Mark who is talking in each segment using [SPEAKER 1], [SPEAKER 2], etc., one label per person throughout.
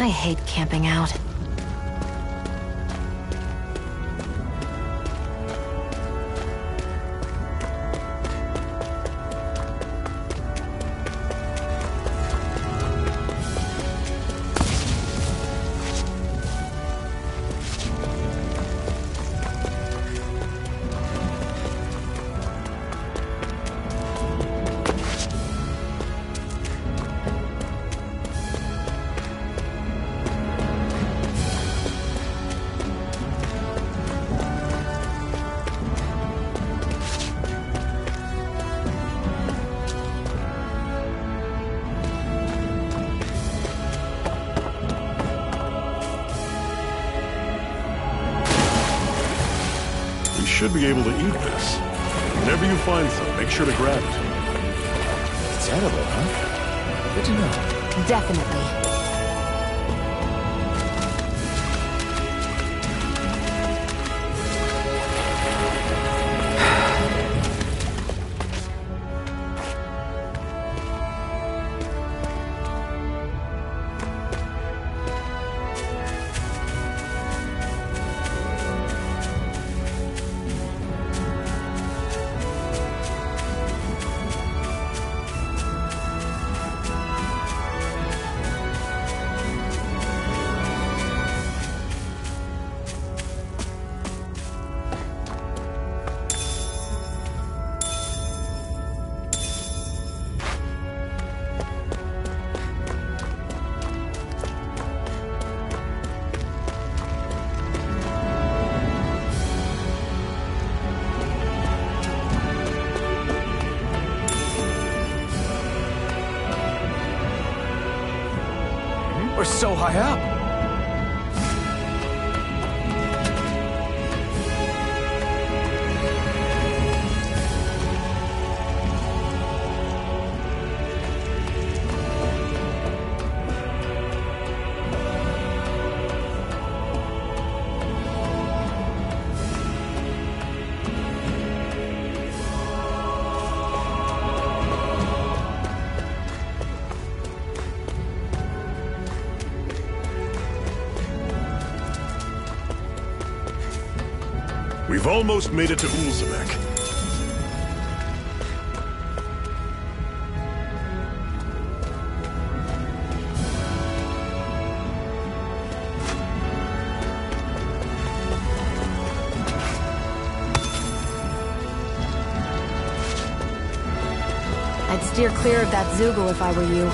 [SPEAKER 1] I hate camping out.
[SPEAKER 2] Should be able to eat this. Whenever you find some, make sure to grab it.
[SPEAKER 3] It's edible, huh? Good to know.
[SPEAKER 1] Definitely.
[SPEAKER 3] We're so high up.
[SPEAKER 2] We've almost made it to Ulzebek.
[SPEAKER 1] I'd steer clear of that Zoogle if I were you.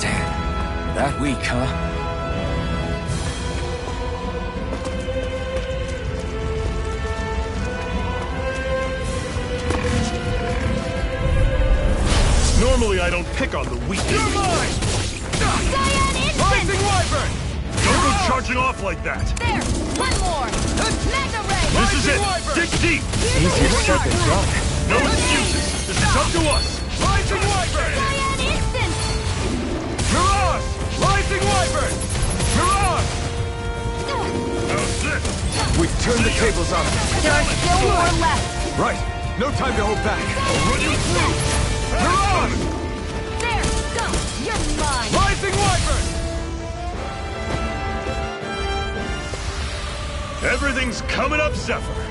[SPEAKER 3] Damn, that weak, huh?
[SPEAKER 2] Normally I don't pick on the weak.
[SPEAKER 4] You're mine! Rising Wyvern!
[SPEAKER 2] Don't go charging off like that!
[SPEAKER 5] There! One more! Mega Ray!
[SPEAKER 2] This is it! Dig deep!
[SPEAKER 3] Easier said than done.
[SPEAKER 2] No excuses! This is up to us!
[SPEAKER 4] Rising Wyvern!
[SPEAKER 5] Cyan Instant!
[SPEAKER 4] Mirage! Rising Wyvern! Mirage!
[SPEAKER 2] How's this?
[SPEAKER 3] We've turned the tables on them.
[SPEAKER 1] There are still more left.
[SPEAKER 3] Right. No time to hold back.
[SPEAKER 2] I'll run you through!
[SPEAKER 4] Mirage!
[SPEAKER 5] There! Go! You're mine!
[SPEAKER 4] Rising Wyvern!
[SPEAKER 2] Everything's coming up, Zephyr!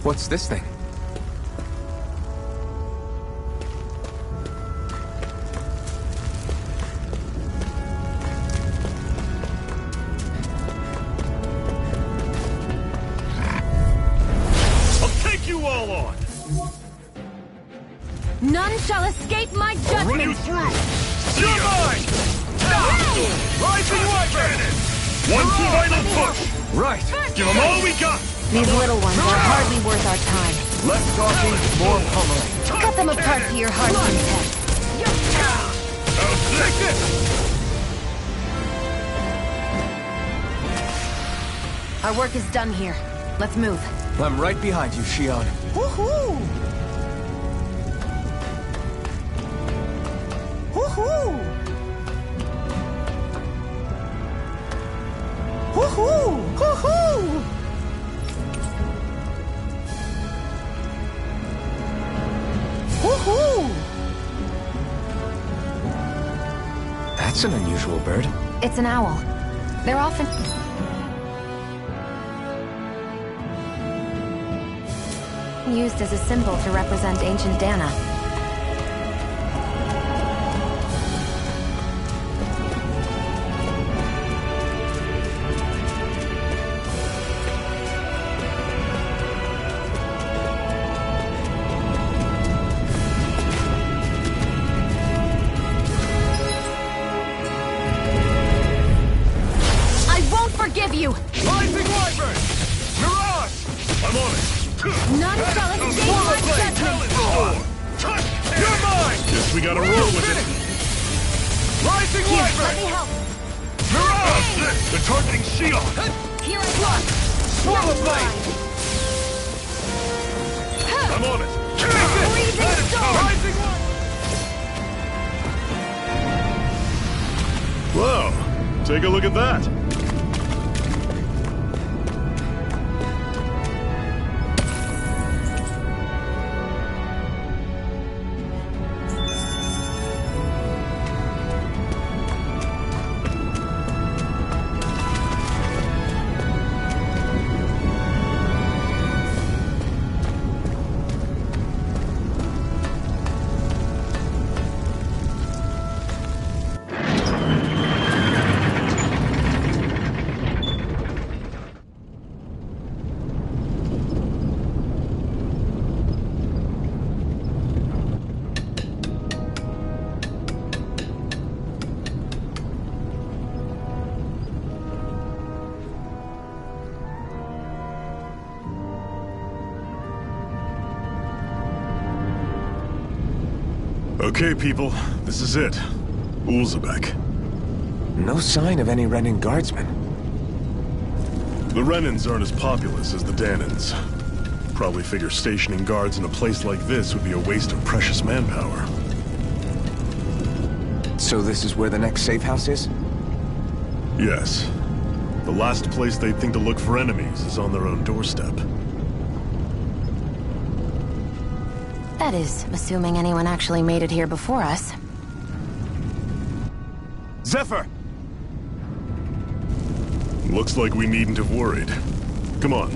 [SPEAKER 3] What's this thing?
[SPEAKER 5] None shall escape my
[SPEAKER 2] I'll run you
[SPEAKER 5] judgment!
[SPEAKER 2] through!
[SPEAKER 4] You're mine! Rising Wyvern!
[SPEAKER 2] One final push!
[SPEAKER 3] Right.
[SPEAKER 2] Give them all we got!
[SPEAKER 1] These little ones are hardly worth our time.
[SPEAKER 3] Less talking, more pummeling.
[SPEAKER 1] Cut them apart to your heart's content.
[SPEAKER 4] Take this!
[SPEAKER 1] Our work is done here. Let's move.
[SPEAKER 3] I'm right behind you, Shion.
[SPEAKER 1] Woohoo! Woohoo! Woohoo! Woohoo! Woohoo!
[SPEAKER 3] That's an unusual bird.
[SPEAKER 1] It's an owl. They're often used as a symbol to represent ancient Dana.
[SPEAKER 5] I won't forgive you!
[SPEAKER 4] Rising Wyvern! Mirage!
[SPEAKER 2] I'm on it.
[SPEAKER 5] None shall escape
[SPEAKER 4] Swallow
[SPEAKER 5] my
[SPEAKER 4] blade!
[SPEAKER 5] judgment!
[SPEAKER 4] You're mine!
[SPEAKER 2] Guess we gotta roll with it.
[SPEAKER 4] Rising
[SPEAKER 5] Here, let
[SPEAKER 4] Wyvern!
[SPEAKER 5] me help.
[SPEAKER 4] Mirage!
[SPEAKER 2] They're targeting Shion.
[SPEAKER 5] Here I come.
[SPEAKER 4] Swallow
[SPEAKER 5] You're
[SPEAKER 4] blade!
[SPEAKER 5] mine.
[SPEAKER 2] I'm on it.
[SPEAKER 5] Freezing storm!
[SPEAKER 4] Rising Wyvern!
[SPEAKER 2] Whoa, take a look at that. Okay, people, this is it. Ulzebek.
[SPEAKER 3] No sign of any Renin guardsmen.
[SPEAKER 2] The Renins aren't as populous as the Danans. Probably figure stationing guards in a place like this would be a waste of precious manpower.
[SPEAKER 3] So this is where the next safe house is?
[SPEAKER 2] Yes. The last place they'd think to look for enemies is on their own doorstep.
[SPEAKER 1] That is, assuming anyone actually made it here before us.
[SPEAKER 4] Zephyr!
[SPEAKER 2] Looks like we needn't have worried. Come on.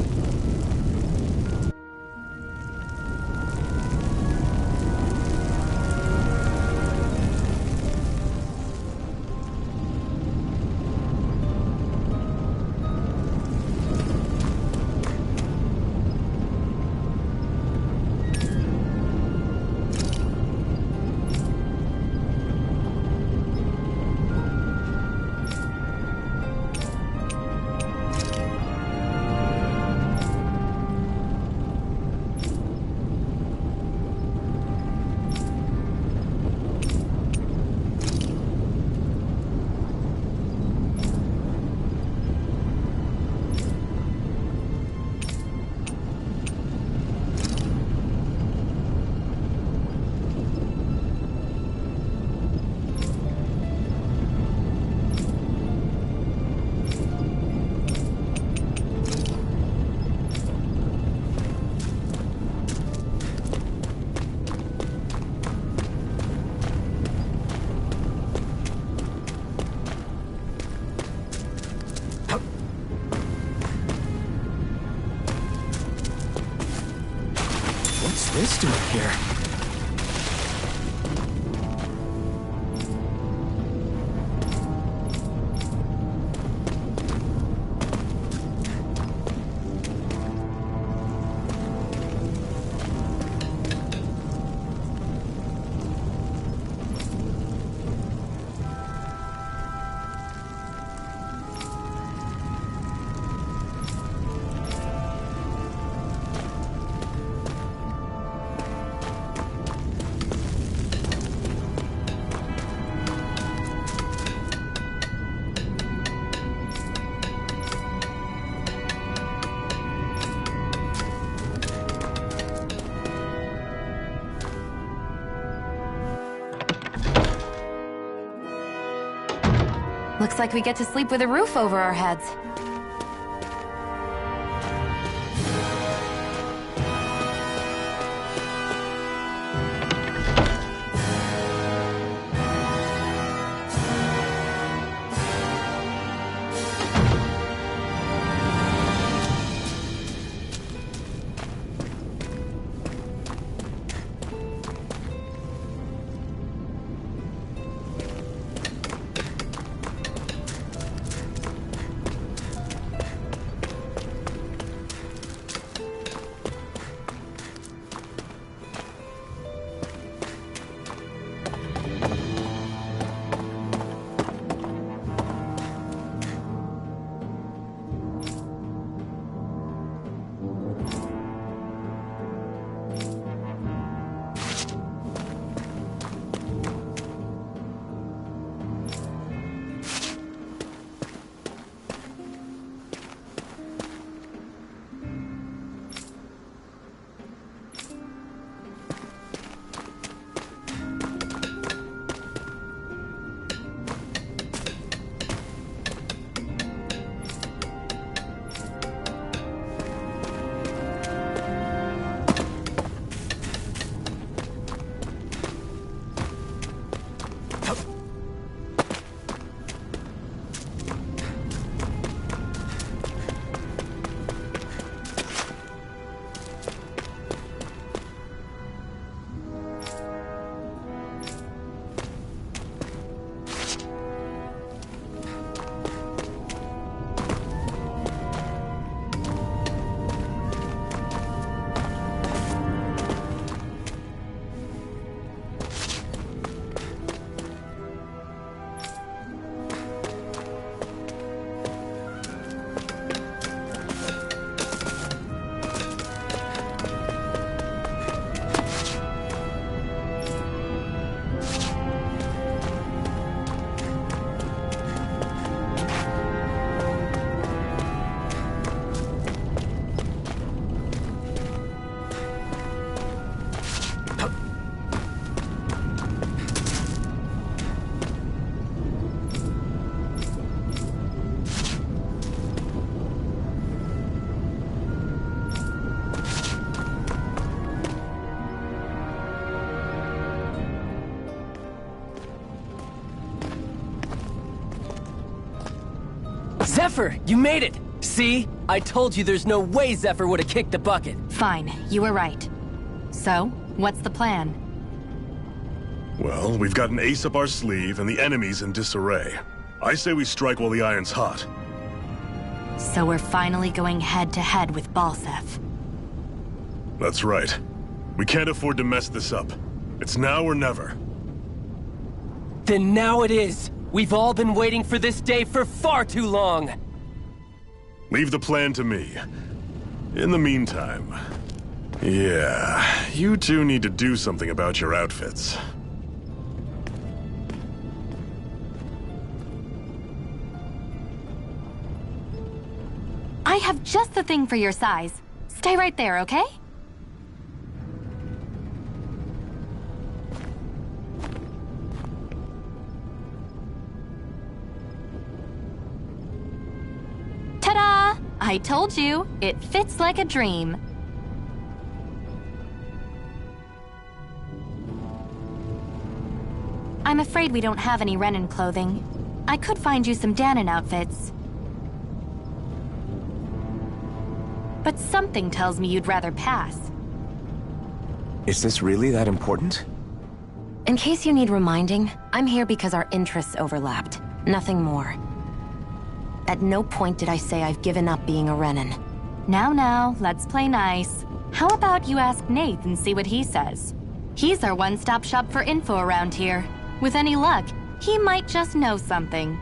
[SPEAKER 3] What's this doing here?
[SPEAKER 1] Looks like we get to sleep with a roof over our heads.
[SPEAKER 6] Zephyr, you made it! See? I told you there's no way Zephyr would have kicked the bucket.
[SPEAKER 1] Fine, you were right. So, what's the plan?
[SPEAKER 2] Well, we've got an ace up our sleeve, and the enemy's in disarray. I say we strike while the iron's hot.
[SPEAKER 1] So we're finally going head-to-head with Balsef.
[SPEAKER 2] That's right. We can't afford to mess this up. It's now or never.
[SPEAKER 6] Then now it is! We've all been waiting for this day for far too long!
[SPEAKER 2] Leave the plan to me. In the meantime... yeah, you two need to do something about your outfits.
[SPEAKER 1] I have just the thing for your size. Stay right there, okay? Ta-da! I told you, it fits like a dream. I'm afraid we don't have any Renin clothing. I could find you some Danon outfits. But something tells me you'd rather pass.
[SPEAKER 3] Is this really that important?
[SPEAKER 1] In case you need reminding, I'm here because our interests overlapped. Nothing more. At no point did I say I've given up being a Renin. Now, let's play nice. How about you ask Nath and see what he says? He's our one-stop shop for info around here. With any luck, he might just know something.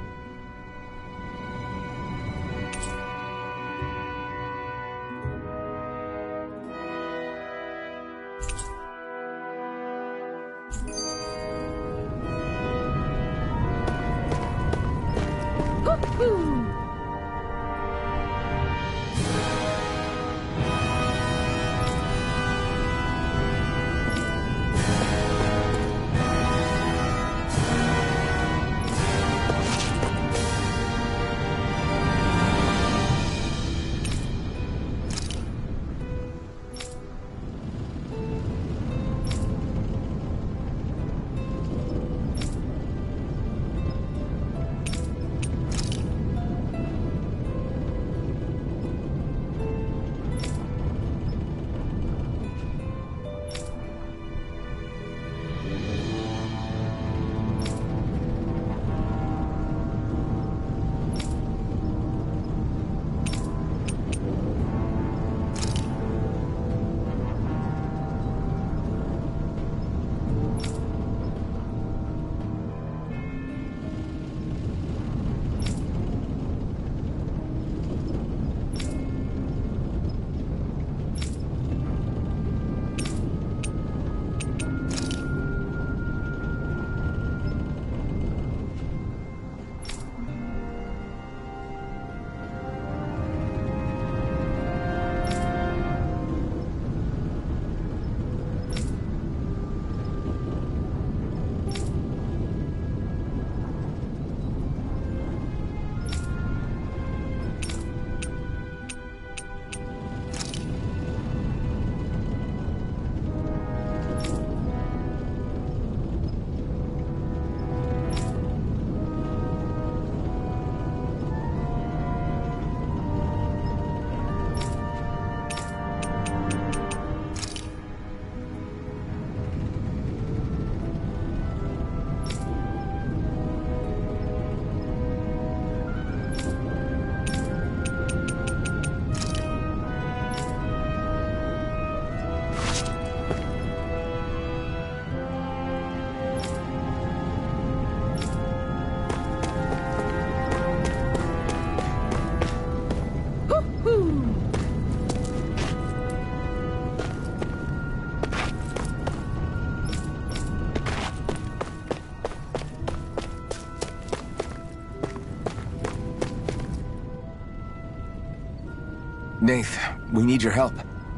[SPEAKER 3] Nath, we need your help.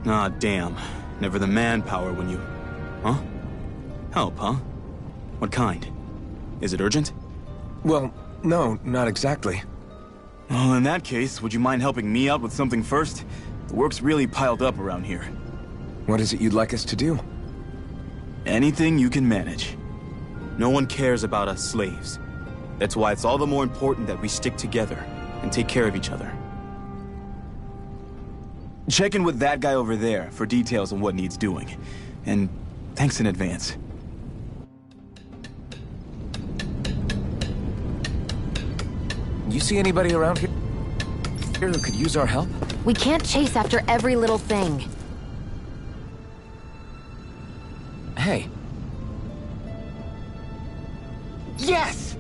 [SPEAKER 7] Ah, damn. Never the manpower when you... Huh? Help, huh? What kind? Is it urgent?
[SPEAKER 3] Well, no, not exactly.
[SPEAKER 7] Well, in that case, would you mind helping me out with something first? The work's really piled up around here.
[SPEAKER 3] What is it you'd like us to do?
[SPEAKER 7] Anything you can manage. No one cares about us slaves. That's why it's all the more important that we stick together. and take care of each other. Check in with that guy over there for details on what needs doing. And thanks in advance.
[SPEAKER 3] You see anybody around here who could use our help?
[SPEAKER 1] We can't chase after every little thing.
[SPEAKER 3] Hey.
[SPEAKER 6] Yes!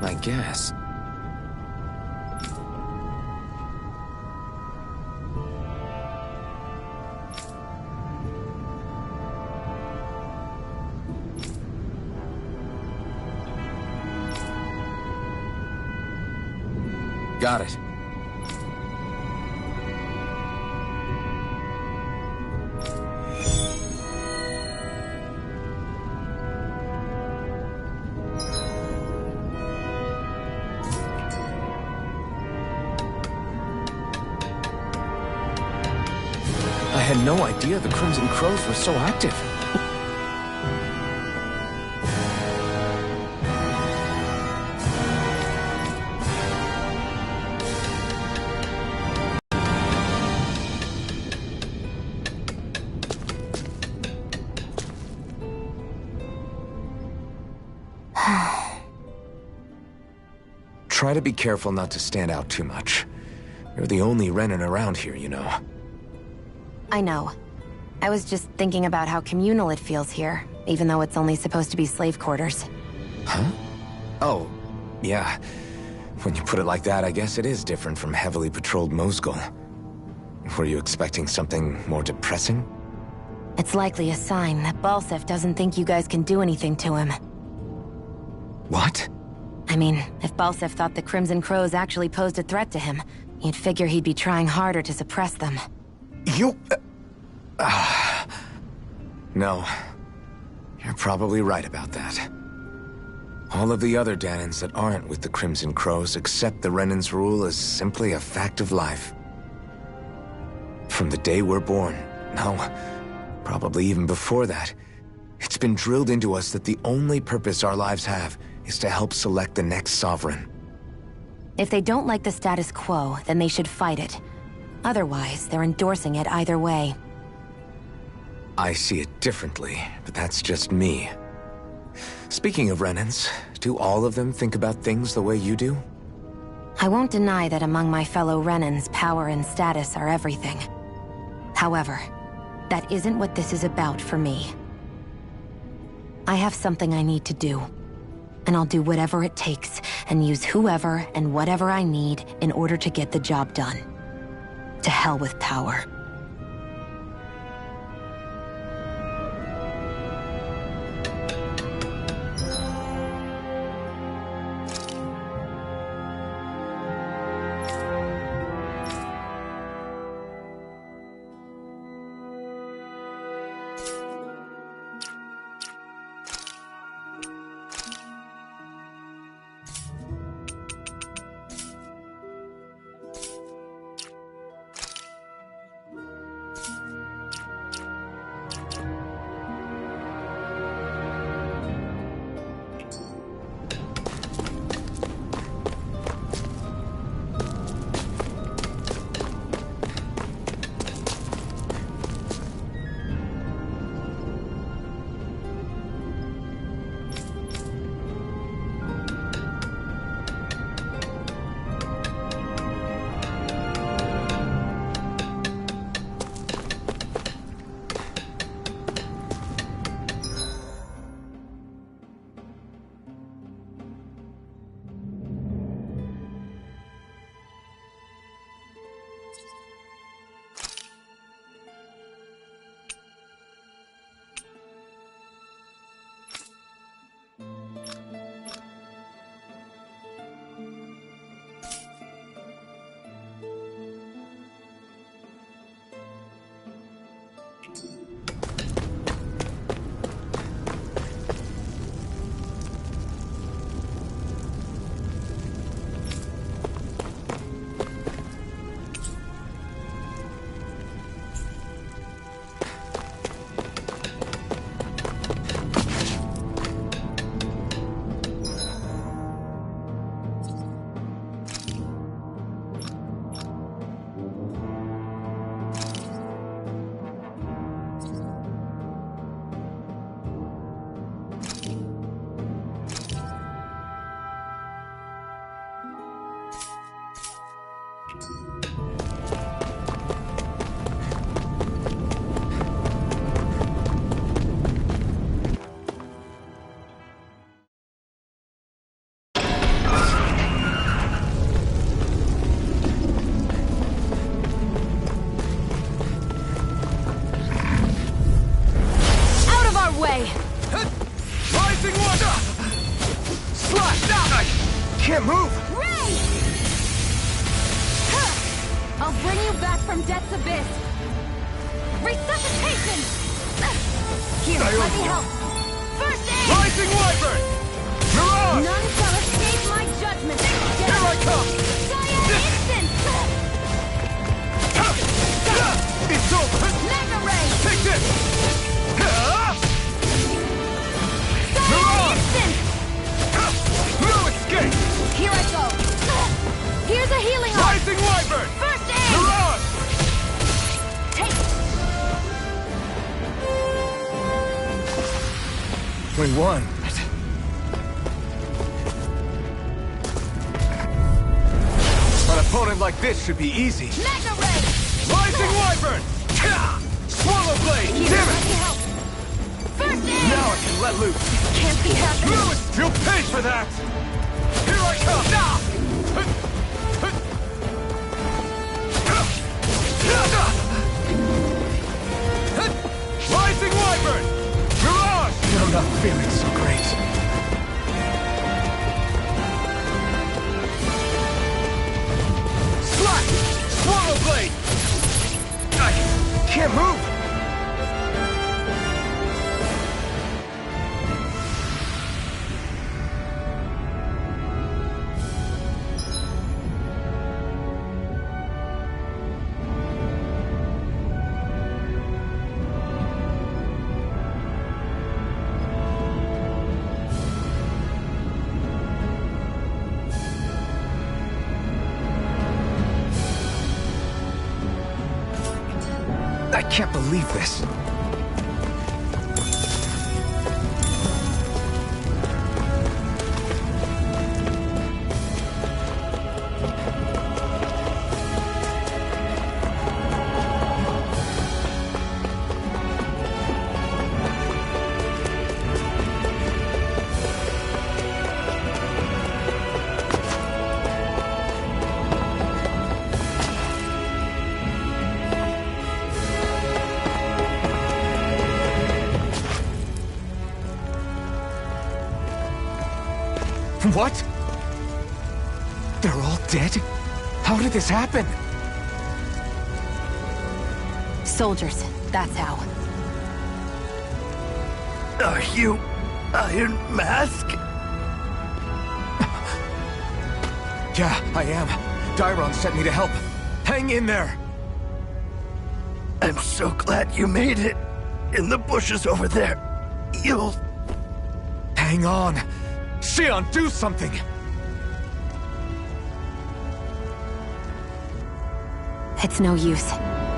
[SPEAKER 3] I guess. Got it. I had no idea the Crimson Crows were so active. Try to be careful not to stand out too much. You're the only Renin around here, you know.
[SPEAKER 1] I know. I was just thinking about how communal it feels here, even though it's only supposed to be slave quarters.
[SPEAKER 3] Huh? Oh, yeah. When you put it like that, I guess it is different from heavily patrolled Mosgul. Were you expecting something more depressing?
[SPEAKER 1] It's likely a sign that Balsef doesn't think you guys can do anything to him.
[SPEAKER 3] What?
[SPEAKER 1] I mean, if Balsef thought the Crimson Crows actually posed a threat to him, you'd figure he'd be trying harder to suppress them.
[SPEAKER 3] You... No. You're probably right about that. All of the other Danans that aren't with the Crimson Crows accept the Renin's rule as simply a fact of life. From the day we're born, no, probably even before that, it's been drilled into us that the only purpose our lives have is to help select the next sovereign.
[SPEAKER 1] If they don't like the status quo, then they should fight it. Otherwise, they're endorsing it either way.
[SPEAKER 3] I see it differently, but that's just me. Speaking of Renins, do all of them think about things the way you do?
[SPEAKER 1] I won't deny that among my fellow Renins, power and status are everything. However, that isn't what this is about for me. I have something I need to do. And I'll do whatever it takes, and use whoever and whatever I need in order to get the job done. To hell with power.
[SPEAKER 3] can't move!
[SPEAKER 5] Ray! Huh. I'll bring you back from Death's abyss. Resuscitation! Here, let me help. First aid!
[SPEAKER 4] Rising Wyvern! Mirage!
[SPEAKER 5] None shall escape my judgment.
[SPEAKER 4] Here I come!
[SPEAKER 5] Cyan Instant!
[SPEAKER 4] It's over!
[SPEAKER 5] Mega Ray!
[SPEAKER 4] Take this!
[SPEAKER 5] Cyan
[SPEAKER 4] Mirage!
[SPEAKER 5] Instant!
[SPEAKER 4] No escape!
[SPEAKER 5] Here I go. Here's a healing arm.
[SPEAKER 4] Rising Wyvern!
[SPEAKER 5] First aid!
[SPEAKER 4] Mirage!
[SPEAKER 5] Take.
[SPEAKER 3] We won. An opponent like this should be easy.
[SPEAKER 5] Mega Ray!
[SPEAKER 4] Rising Wyvern! Swallow Blade!
[SPEAKER 5] Here,
[SPEAKER 4] Damn
[SPEAKER 5] let
[SPEAKER 4] it!
[SPEAKER 5] me help. First aid!
[SPEAKER 3] Now I can let loose.
[SPEAKER 5] Can't be happening.
[SPEAKER 4] Lewis, you'll pay for that! Here I come! Rising Wyvern! Mirage!
[SPEAKER 3] I'm not feeling so great.
[SPEAKER 4] Slack! Swallow Blade!
[SPEAKER 3] I can't move! I can't believe this. What? They're all dead? How did this happen?
[SPEAKER 1] Soldiers, that's how.
[SPEAKER 4] Are you Iron Mask?
[SPEAKER 3] Yeah, I am. Dairon sent me to help. Hang in there!
[SPEAKER 4] I'm so glad you made it. In the bushes over there. You'll...
[SPEAKER 3] Hang on! Xion, do something!
[SPEAKER 1] It's no use.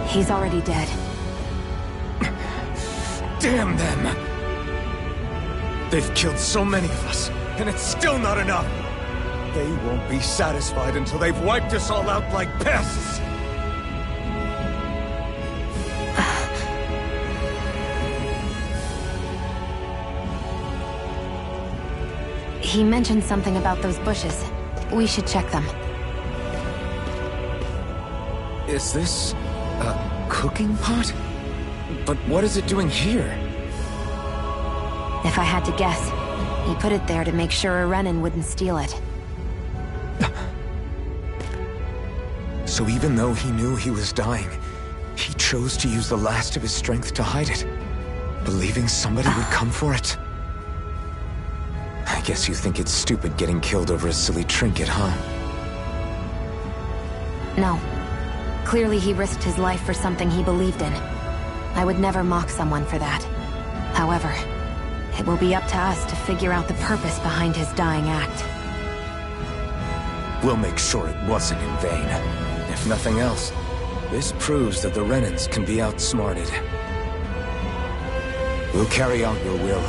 [SPEAKER 1] He's already dead.
[SPEAKER 3] Damn them! They've killed so many of us, and it's still not enough! They won't be satisfied until they've wiped us all out like pests!
[SPEAKER 1] He mentioned something about those bushes. We should check them.
[SPEAKER 3] Is this a cooking pot? But what is it doing here?
[SPEAKER 1] If I had to guess, he put it there to make sure a Renan wouldn't steal it.
[SPEAKER 3] So even though he knew he was dying, he chose to use the last of his strength to hide it, believing somebody would come for it. I guess you think it's stupid getting killed over a silly trinket, huh?
[SPEAKER 1] No. Clearly he risked his life for something he believed in. I would never mock someone for that. However, it will be up to us to figure out the purpose behind his dying act.
[SPEAKER 3] We'll make sure it wasn't in vain. If nothing else, this proves that the Renans can be outsmarted. We'll carry out your will,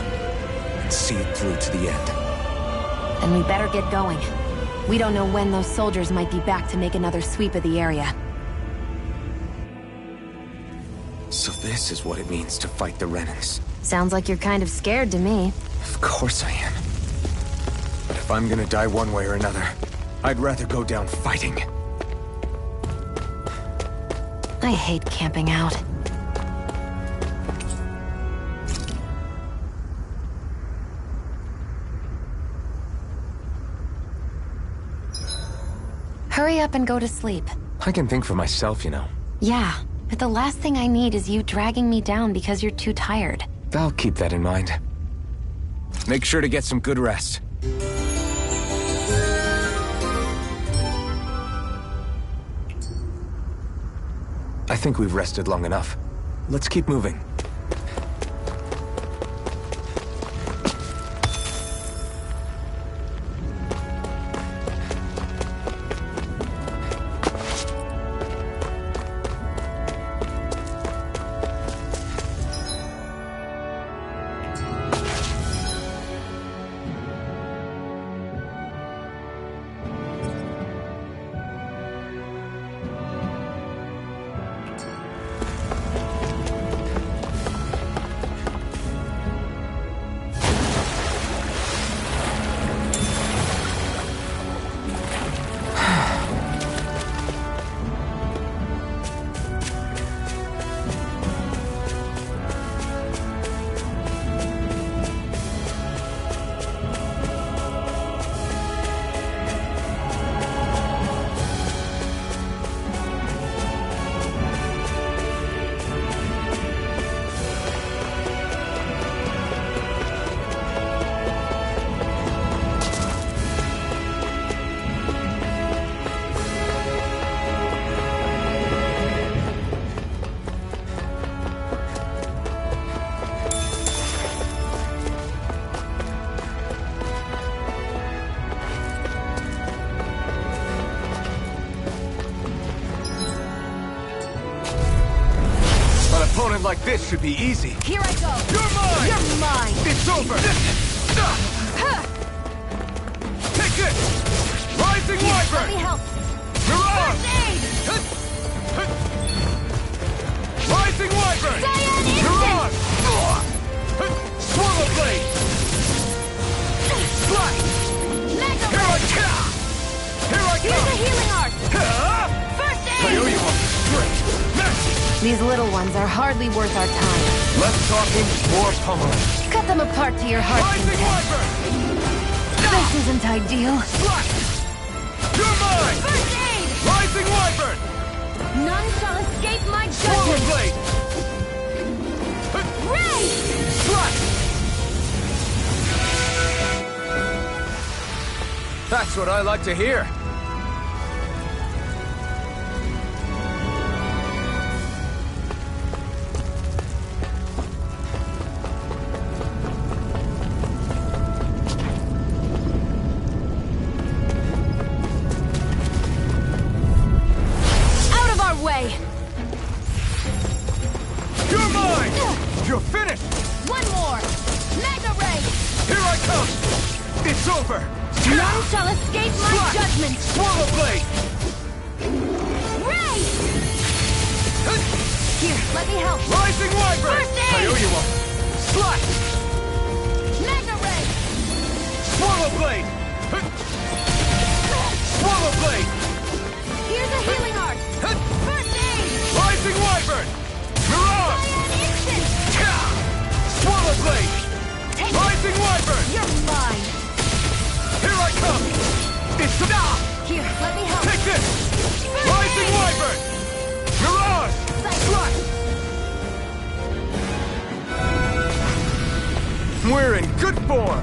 [SPEAKER 3] and see it through to the end.
[SPEAKER 1] Then we better get going. We don't know when those soldiers might be back to make another sweep of the area.
[SPEAKER 3] So this is what it means to fight the Renans.
[SPEAKER 1] Sounds like you're kind of scared to me.
[SPEAKER 3] Of course I am. But if I'm gonna die one way or another, I'd rather go down fighting.
[SPEAKER 1] I hate camping out. hurry up and go to sleep.
[SPEAKER 3] I can think for myself, you know.
[SPEAKER 1] Yeah, but the last thing I need is you dragging me down because you're too tired.
[SPEAKER 3] I'll keep that in mind. Make sure to get some good rest. I think we've rested long enough. Let's keep moving. Opponent like this should be easy.
[SPEAKER 5] Here I go.
[SPEAKER 3] You're mine!
[SPEAKER 5] You're mine!
[SPEAKER 3] It's over! Take this! Rising
[SPEAKER 5] Here,
[SPEAKER 3] Wyvern!
[SPEAKER 5] let me help.
[SPEAKER 3] Mirage!
[SPEAKER 5] First aid!
[SPEAKER 3] Rising Wyvern!
[SPEAKER 5] Cyan instant!
[SPEAKER 3] Mirage! Swallow Blade! Slice!
[SPEAKER 5] Mega
[SPEAKER 3] Here I
[SPEAKER 5] Ray!
[SPEAKER 3] come! Here I
[SPEAKER 5] Here's a
[SPEAKER 3] come!
[SPEAKER 5] healing art! First
[SPEAKER 3] I owe
[SPEAKER 5] aid!
[SPEAKER 3] you one straight! Match!
[SPEAKER 1] These little ones are hardly worth our time.
[SPEAKER 3] Less talking, more pummeling.
[SPEAKER 1] Cut them apart to your heart's
[SPEAKER 3] Rising
[SPEAKER 1] content.
[SPEAKER 3] Wyvern!
[SPEAKER 1] This isn't ideal.
[SPEAKER 3] Slice! You're mine!
[SPEAKER 5] First aid!
[SPEAKER 3] Rising Wyvern!
[SPEAKER 5] None shall escape my
[SPEAKER 3] Swallow
[SPEAKER 5] judgment!
[SPEAKER 3] Blade!
[SPEAKER 5] Ray!
[SPEAKER 3] Slice! That's what I like to hear.
[SPEAKER 5] Way!
[SPEAKER 3] You're mine! You're finished!
[SPEAKER 5] One more! Mega Ray!
[SPEAKER 3] Here I come! It's over!
[SPEAKER 5] None shall escape my
[SPEAKER 3] Slice!
[SPEAKER 5] judgment!
[SPEAKER 3] Swallow Blade!
[SPEAKER 5] Ray! Here, let me help!
[SPEAKER 3] Rising Wyvern!
[SPEAKER 5] First aid!
[SPEAKER 3] I owe you one! Slice!
[SPEAKER 5] Mega Ray!
[SPEAKER 3] Swallow Blade! Swallow Blade!
[SPEAKER 5] Here's a healing art! First aid!
[SPEAKER 3] Rising Wyvern! Mirage!
[SPEAKER 5] Cyan instant!
[SPEAKER 3] Swallow Blade!
[SPEAKER 5] Take
[SPEAKER 3] Rising Wyvern!
[SPEAKER 5] You're mine!
[SPEAKER 3] Here I come! It's the...
[SPEAKER 5] Here, let me help!
[SPEAKER 3] Take this!
[SPEAKER 5] First
[SPEAKER 3] Rising
[SPEAKER 5] aid!
[SPEAKER 3] Wyvern! Mirage! Slice! We're in good form!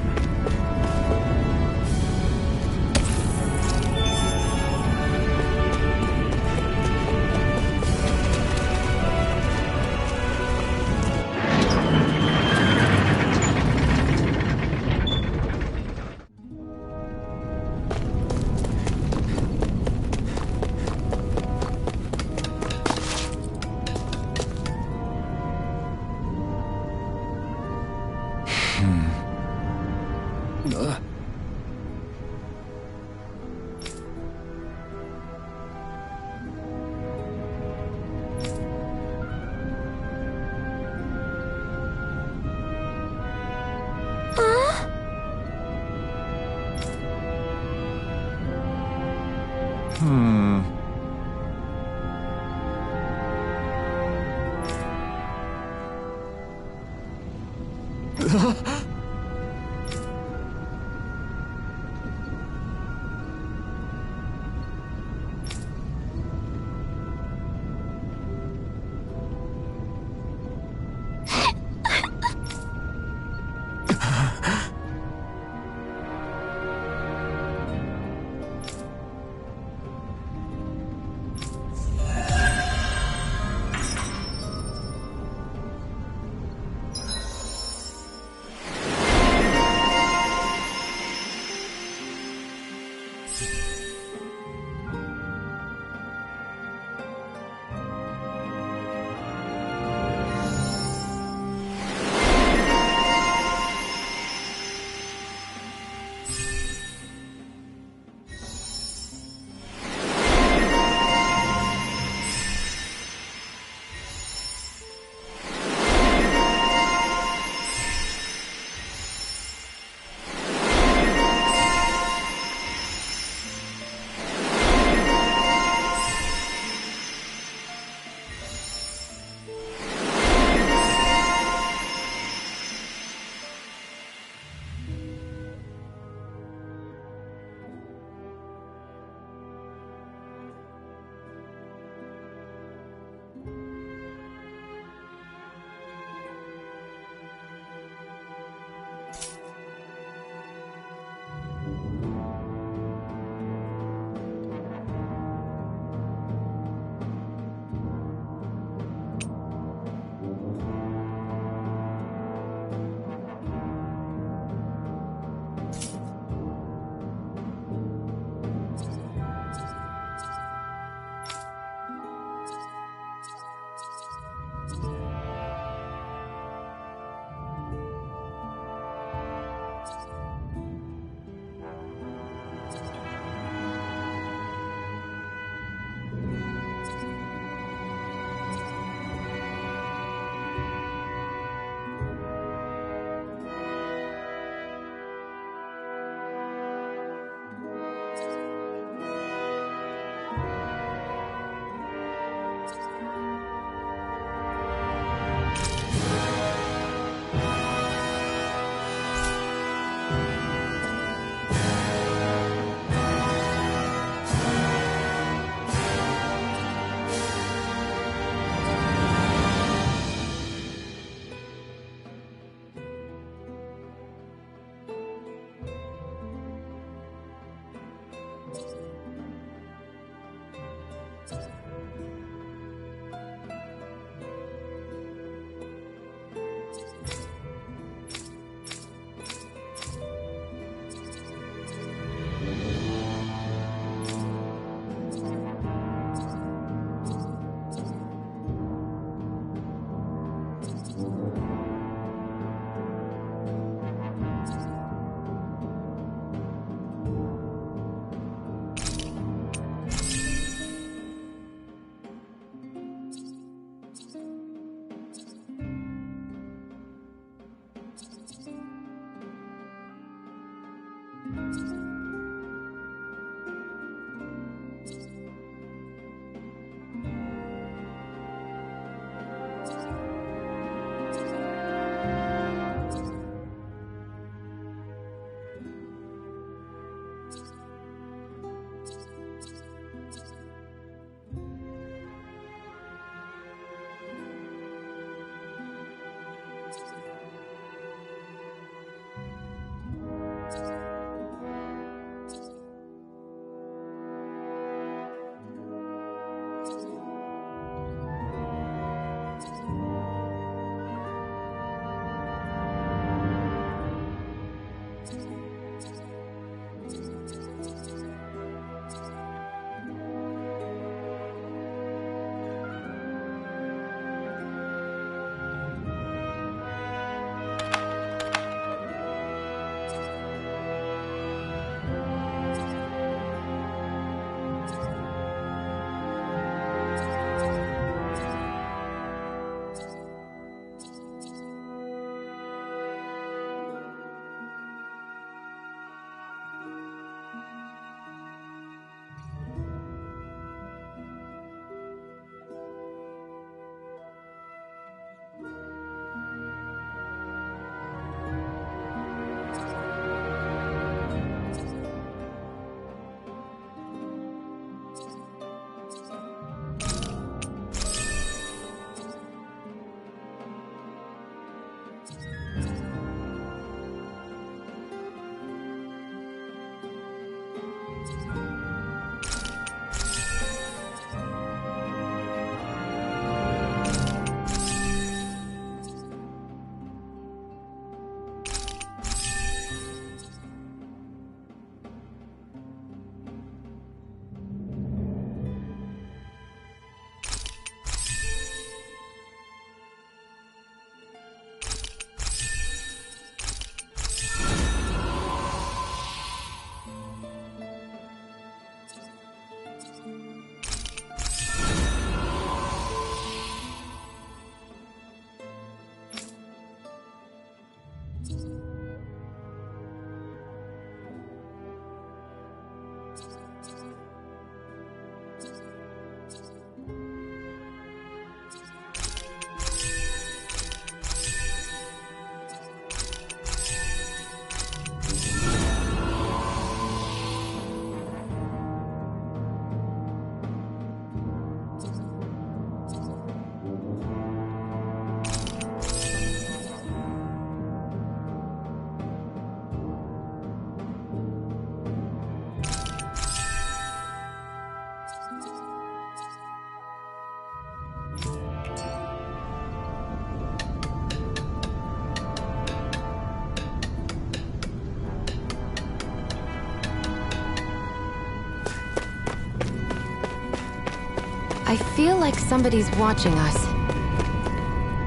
[SPEAKER 1] I feel like somebody's watching us.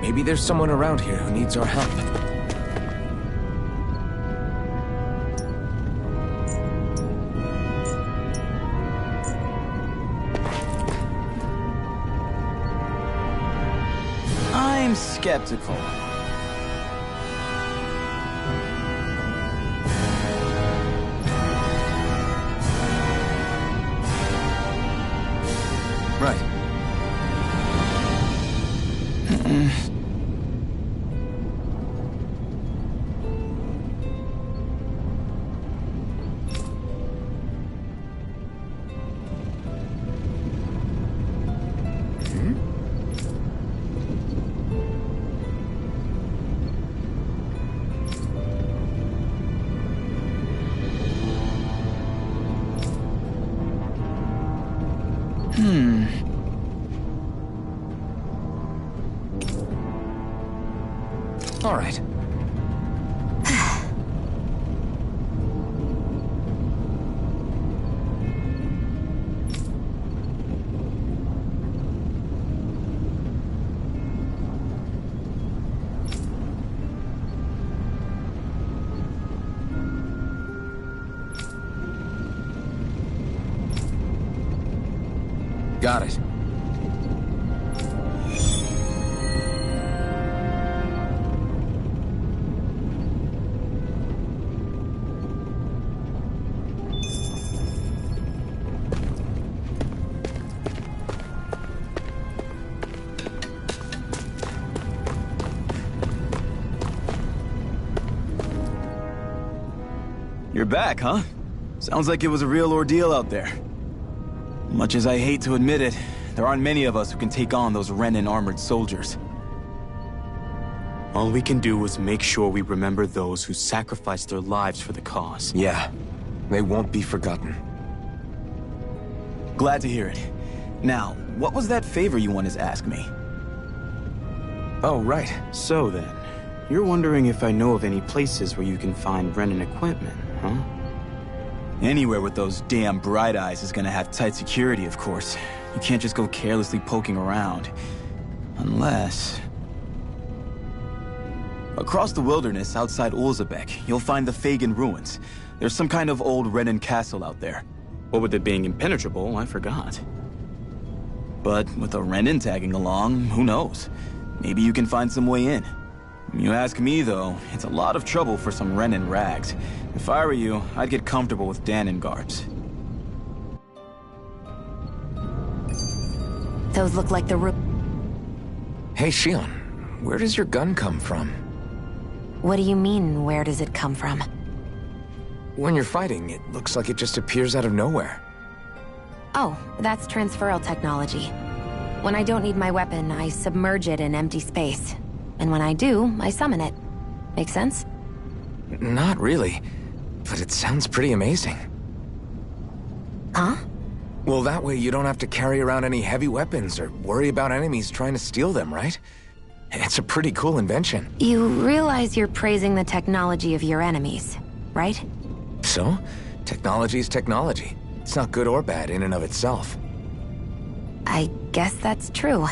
[SPEAKER 3] Maybe there's someone around here who needs our help.
[SPEAKER 7] I'm skeptical.
[SPEAKER 3] Right. All right. Got it.
[SPEAKER 7] You're back, huh? Sounds like it was a real ordeal out there. Much as I hate to admit it, there aren't many of us who can take on those Renan armored soldiers. All we can do is make sure we remember those who sacrificed their lives for the cause.
[SPEAKER 3] Yeah, they won't be forgotten.
[SPEAKER 7] Glad to hear it. Now, what was that favor you wanted to ask me?
[SPEAKER 3] Oh, right.
[SPEAKER 7] So then, you're wondering if I know of any places where you can find Renan equipment, huh? Anywhere with those damn bright eyes is gonna have tight security, of course. You can't just go carelessly poking around. Unless... Across the wilderness outside Ulzebek, you'll find the Fagin ruins. There's some kind of old Renan castle out there. What with it being impenetrable, I forgot. But with a Renan tagging along, who knows? Maybe you can find some way in. You ask me, though, it's a lot of trouble for some Renan rags. If I were you, I'd get comfortable with Danon guards.
[SPEAKER 1] Those look like the
[SPEAKER 3] Hey, Shion, where does your gun come from?
[SPEAKER 1] What do you mean, where does it come from?
[SPEAKER 3] When you're fighting, it looks like it just appears out of nowhere.
[SPEAKER 1] Oh, that's transferal technology. When I don't need my weapon, I submerge it in empty space. And when I do, I summon it. Make sense?
[SPEAKER 3] Not really, but it sounds pretty amazing.
[SPEAKER 1] Huh?
[SPEAKER 3] Well, that way you don't have to carry around any heavy weapons or worry about enemies trying to steal them, right? It's a pretty cool invention.
[SPEAKER 1] You realize you're praising the technology of your enemies, right?
[SPEAKER 3] So, technology is technology. It's not good or bad in and of itself.
[SPEAKER 1] I guess that's true.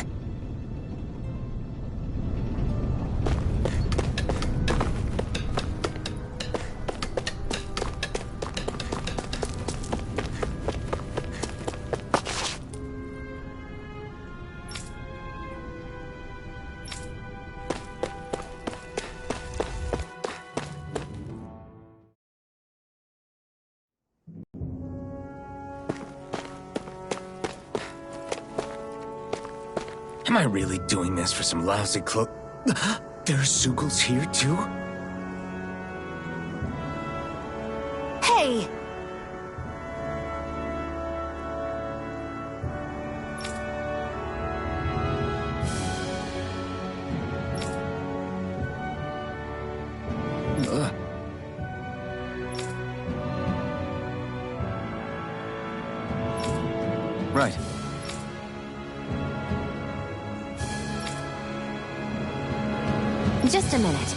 [SPEAKER 3] Am I really doing this for some lousy cloak? There are Sugals here, too?
[SPEAKER 1] Hey!
[SPEAKER 3] Right.
[SPEAKER 1] Just a minute.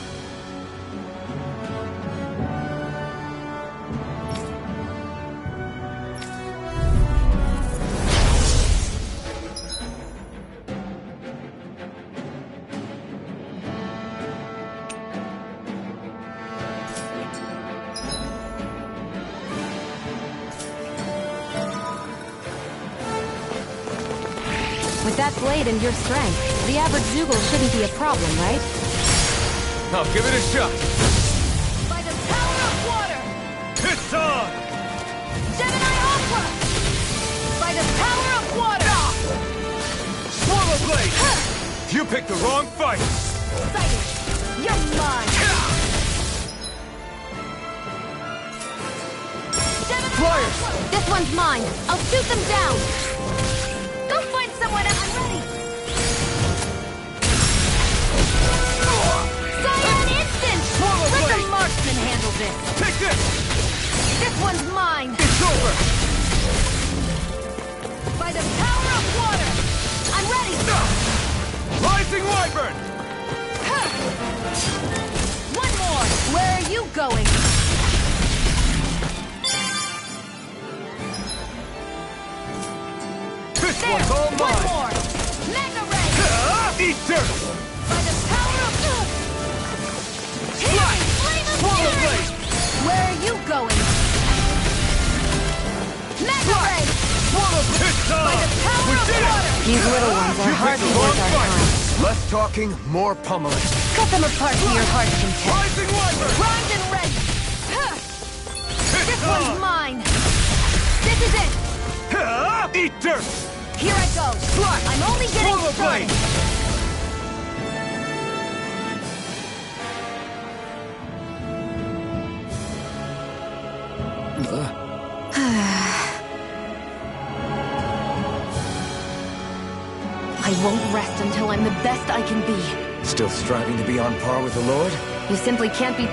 [SPEAKER 1] With that blade and your strength, the average Zoogle shouldn't be a problem, right?
[SPEAKER 3] I'll give it a shot.
[SPEAKER 5] By the power of water!
[SPEAKER 2] It's on!
[SPEAKER 5] Gemini Aqua! By the power of water!
[SPEAKER 3] Swallow blade! You picked the wrong fight!
[SPEAKER 5] Excited! You're mine! Gemini
[SPEAKER 3] Flyers!
[SPEAKER 5] Aqua!
[SPEAKER 1] This one's mine. I'll shoot them down.
[SPEAKER 5] Go find someone else! I'm ready! Cyan Instant!
[SPEAKER 3] Swallow
[SPEAKER 1] Let
[SPEAKER 3] blade!
[SPEAKER 1] the marksman handle this.
[SPEAKER 3] Take this!
[SPEAKER 1] This one's mine.
[SPEAKER 3] It's over!
[SPEAKER 5] By the power of water!
[SPEAKER 1] I'm ready.
[SPEAKER 3] Rising Wyvern!
[SPEAKER 5] One more!
[SPEAKER 1] Where are you going?
[SPEAKER 3] This
[SPEAKER 5] There!
[SPEAKER 3] one's all
[SPEAKER 5] One
[SPEAKER 3] mine!
[SPEAKER 5] more! Mega Ray!
[SPEAKER 3] Eat dirt!
[SPEAKER 5] By the power of... Fury! Flame of
[SPEAKER 3] Swallow
[SPEAKER 5] Fury!
[SPEAKER 3] blade!
[SPEAKER 1] Where are you going?
[SPEAKER 5] Mega Ray!
[SPEAKER 3] Swallow blade! It's
[SPEAKER 5] By
[SPEAKER 3] on!
[SPEAKER 5] the power
[SPEAKER 3] We
[SPEAKER 5] of
[SPEAKER 3] did it!
[SPEAKER 5] water!
[SPEAKER 1] These little ones are
[SPEAKER 3] You picked
[SPEAKER 1] hardly
[SPEAKER 3] the wrong
[SPEAKER 1] worth our
[SPEAKER 3] fight!
[SPEAKER 1] time.
[SPEAKER 3] Less talking, more pummeling.
[SPEAKER 1] Cut them apart to your heart's content.
[SPEAKER 3] Rising Wyvern!
[SPEAKER 5] Primed and ready!
[SPEAKER 1] This
[SPEAKER 3] It's
[SPEAKER 1] one's
[SPEAKER 3] on!
[SPEAKER 1] mine. This is it.
[SPEAKER 3] Eat dirt!
[SPEAKER 5] Here I go! I'm only getting
[SPEAKER 3] Swallow
[SPEAKER 5] started!
[SPEAKER 3] blade!
[SPEAKER 1] I won't rest until I'm the best I can be.
[SPEAKER 3] Still striving to be on par with the Lord?
[SPEAKER 1] You simply can't be too